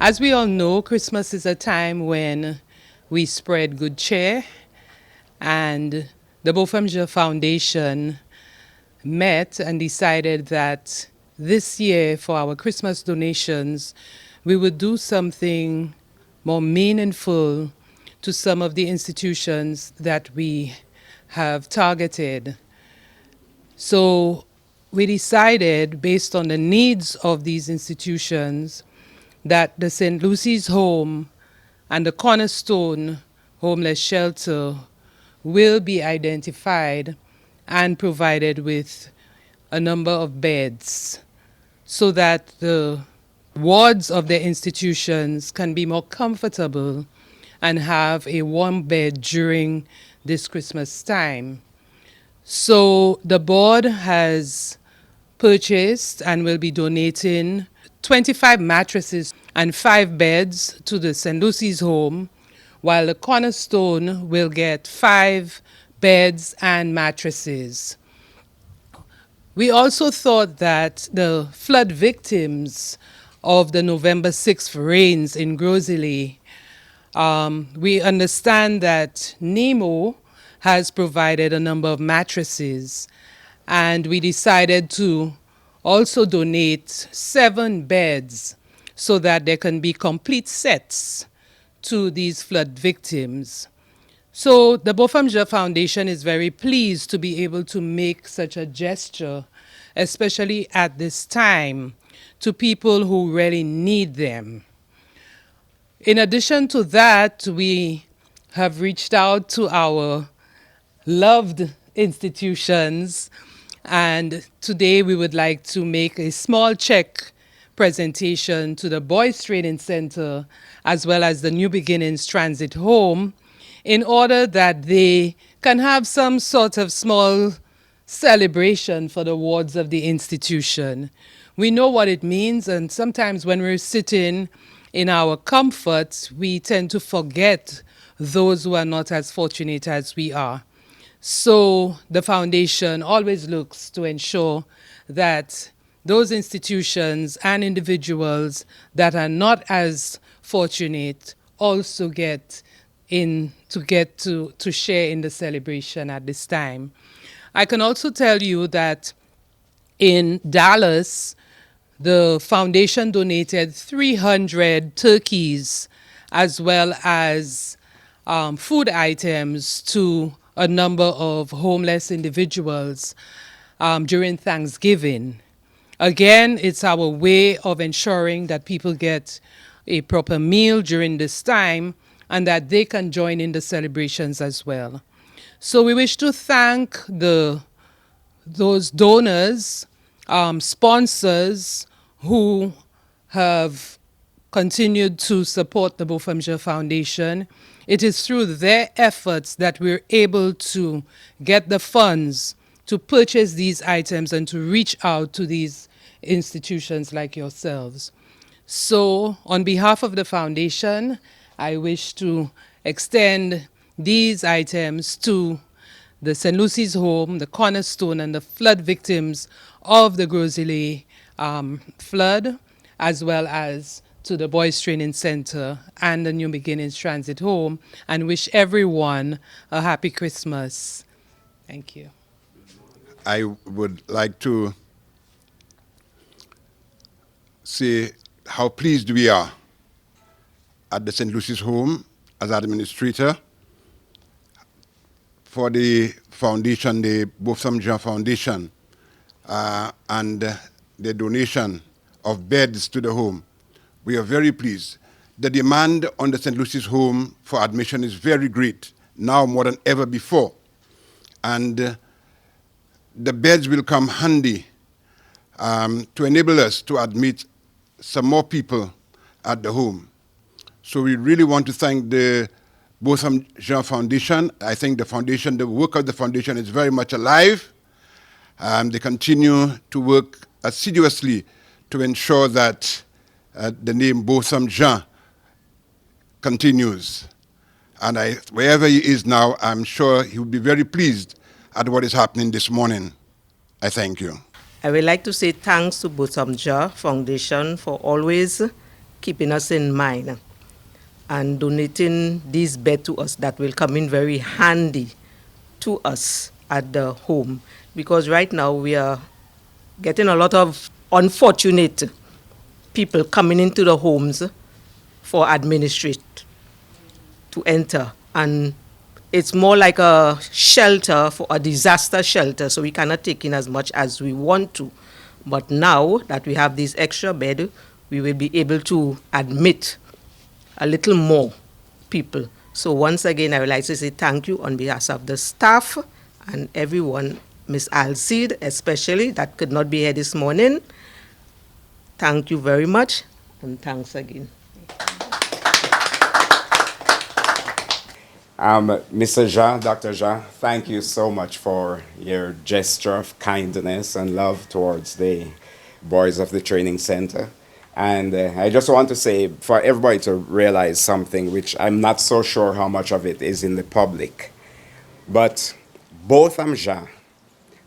As we all know, Christmas is a time when we spread good cheer, and the Botham Foundation met and decided that this year for our Christmas donations, we would do something more meaningful to some of the institutions that we have targeted. So we decided, based on the needs of these institutions, that the St. Lucy's Home and the Cornerstone Homeless Shelter will be identified and provided with a number of beds so that the wards of the institutions can be more comfortable and have a warm bed during this Christmas time. So the board has purchased and will be donating 25 mattresses and 5 beds to the St. Lucy's Home, while the Cornerstone will get 5 beds and mattresses. We also thought that the flood victims of the November 6th rains in Grosley, we understand that NEMO has provided a number of mattresses, and we decided to also donate 7 beds so that there can be complete sets to these flood victims. So the Botham Foundation is very pleased to be able to make such a gesture, especially at this time, to people who really need them. In addition to that, we have reached out to our loved institutions, and today we would like to make a small check presentation to the Boys Training Center as well as the New Beginnings Transit Home in order that they can have some sort of small celebration for the wards of the institution. We know what it means, and sometimes when we're sitting in our comfort, we tend to forget those who are not as fortunate as we are. So the foundation always looks to ensure that those institutions and individuals that are not as fortunate also get to share in the celebration at this time. I can also tell you that in Dallas, the foundation donated 300 turkeys as well as food items to a number of homeless individuals during Thanksgiving. Again, it's our way of ensuring that people get a proper meal during this time and that they can join in the celebrations as well. So we wish to thank those donors, sponsors who have continued to support the Botham Foundation. It is through their efforts that we're able to get the funds to purchase these items and to reach out to these institutions like yourselves. So on behalf of the foundation, I wish to extend these items to the St. Lucy's Home, the Cornerstone, and the flood victims of the Grosley flood, as well as to the Boys Training Center and the New Beginnings Transit Home, and wish everyone a happy Christmas. Thank you. I would like to say how pleased we are at the St. Lucy's Home as administrator for the foundation, the Botham Foundation, and the donation of beds to the home. We are very pleased. The demand on the St. Lucy's Home for admission is very great, now more than ever before. And the beds will come handy to enable us to admit some more people at the home. So we really want to thank the Botham Foundation. I think the foundation, the work of the foundation is very much alive. They continue to work assiduously to ensure that the name Botham continues. And wherever he is now, I'm sure he will be very pleased at what is happening this morning. I thank you. I would like to say thanks to Botham Foundation for always keeping us in mind and donating these beds to us that will come in very handy to us at the home, because right now we are getting a lot of unfortunate people coming into the homes for administrate to enter, and it's more like a shelter, for a disaster shelter, so we cannot take in as much as we want to. But now that we have this extra bed, we will be able to admit a little more people. So once again, I would like to say thank you on behalf of the staff and everyone, Ms. Alcide especially, that could not be here this morning. Thank you very much, and thanks again. Mr. Jean, Dr. Jean, thank you so much for your gesture of kindness and love towards the boys of the training center. And I just want to say for everybody to realize something, which I'm not so sure how much of it is in the public. But Botham Jean,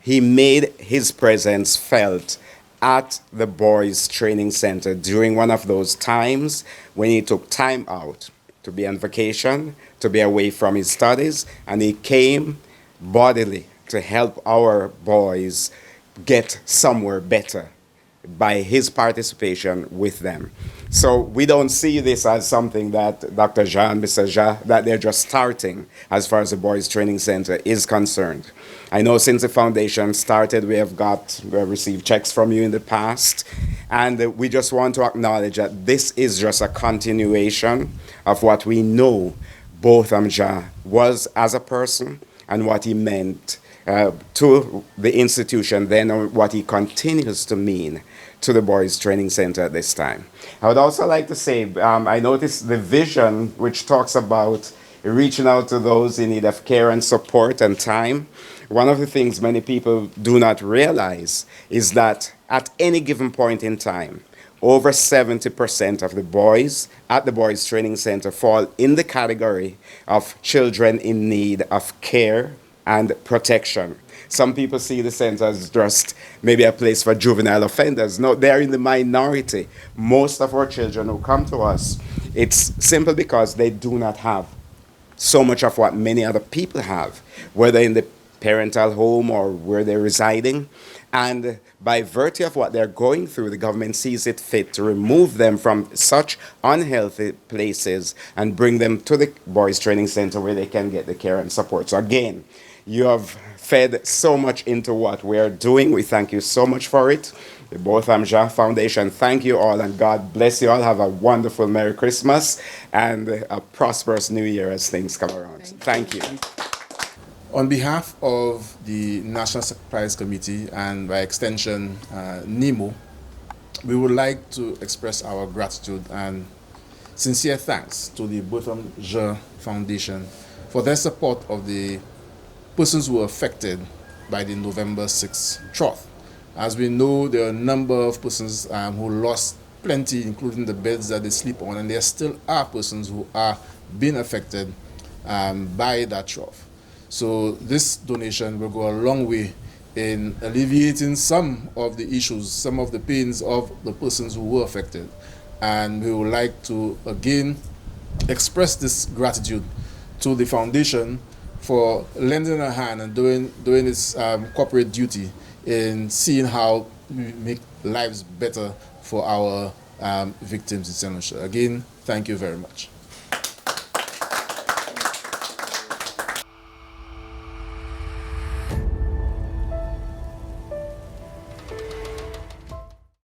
he made his presence felt at the boys training center during one of those times when he took time out to be on vacation, to be away from his studies, and he came bodily to help our boys get somewhere better by his participation with them. So we don't see this as something that Dr. Jean, Mr. Jean, that they're just starting as far as the Boys Training Center is concerned. I know since the foundation started, we have received checks from you in the past, and we just want to acknowledge that this is just a continuation of what we know Botham Jean was as a person and what he meant to the institution then, and what he continues to mean to the Boys Training Center at this time. I would also like to say, I noticed the vision which talks about reaching out to those in need of care and support and time. One of the things many people do not realize is that at any given point in time, over 70% of the boys at the Boys Training Center fall in the category of children in need of care and protection. Some people see the center as just maybe a place for juvenile offenders. No, they're in the minority. Most of our children who come to us, it's simply because they do not have so much of what many other people have, whether in the parental home or where they're residing. And by virtue of what they're going through, the government sees it fit to remove them from such unhealthy places and bring them to the Boys Training Center where they can get the care and support. So again, you have fed so much into what we are doing. We thank you so much for it. The Botham Jean Foundation, thank you all, and God bless you all. Have a wonderful Merry Christmas and a prosperous New Year as things come around. Thank you. On behalf of the National Secretariat Committee and by extension NEMO, we would like to express our gratitude and sincere thanks to the Botham Jean Foundation for their support of the persons who were affected by the November 6th drought. As we know, there are a number of persons who lost plenty, including the beds that they sleep on, and there still are persons who are being affected by that drought. So this donation will go a long way in alleviating some of the issues, some of the pains of the persons who were affected. And we would like to again express this gratitude to the foundation for lending a hand and doing its corporate duty in seeing how we make lives better for our victims in St. Lucia. Again, thank you very much.